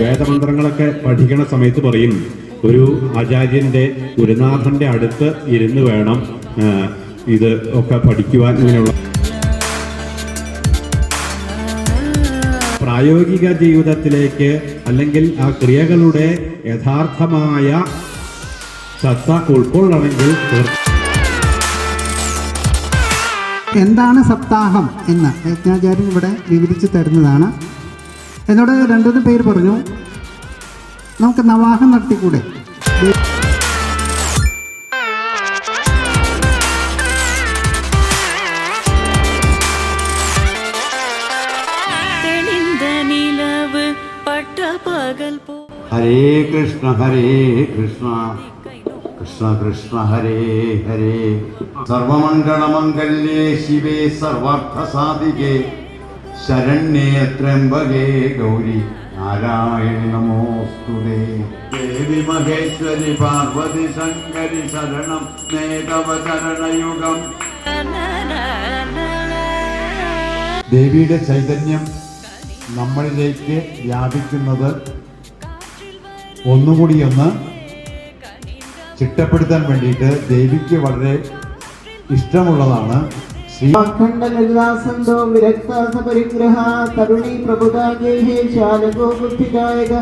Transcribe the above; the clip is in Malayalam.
വേദമന്ത്രങ്ങളൊക്കെ പഠിക്കണ സമയത്ത് പറയും, ഒരു ആചാര്യന്റെ ഗുരുനാഥന്റെ അടുത്ത് ഇരുന്ന് വേണം ഇത് ഒക്കെ പഠിക്കുവാൻ. ഇങ്ങനെയുള്ള പ്രായോഗിക ജീവിതത്തിലേക്ക് അല്ലെങ്കിൽ ആ ക്രിയകളുടെ യഥാർത്ഥമായ സത്ത ഉൾക്കൊള്ളണമെങ്കിൽ എന്താണ് സപ്താഹം എന്ന് യജ്ഞാചാര്യൻ ഇവിടെ വിവരിച്ചു തരുന്നതാണ്. എന്നോട് രണ്ടു പേര് പറഞ്ഞു, നമുക്ക് നവാഹം നടത്തിക്കൂടെ? ഹരേ കൃഷ്ണ കൃഷ്ണ കൃഷ്ണ ഹരേ ഹരേ. സർവമംഗളമംഗല്യേ ശിവേ സർവാർത്ഥസാധികേ ശരണ്യേ ത്രയംബകേ ഗൗരി നാരായണി നമോസ്തുതേ. ദേവി മഹേശ്വരി പാർവതി ശങ്കരി ശരണം മേഘവ ചരണയുഗം. ദേവിയുടെ ചൈതന്യം നമ്മളിലേക്ക് വ്യാപിക്കുന്നത് ഒന്നുകൂടി ഒന്ന് ചിട്ടപ്പെടുത്താൻ വേണ്ടിയിട്ട് ദേവിക്ക് വളരെ ഇഷ്ടമുള്ളതാണ് അഖണ്ഡലലാസന്തോ വിരക്താസ പരിഗ്രഹ തരുണി പ്രഭുദാഗേഹേ ശാലകോ ബുദ്ധിദായക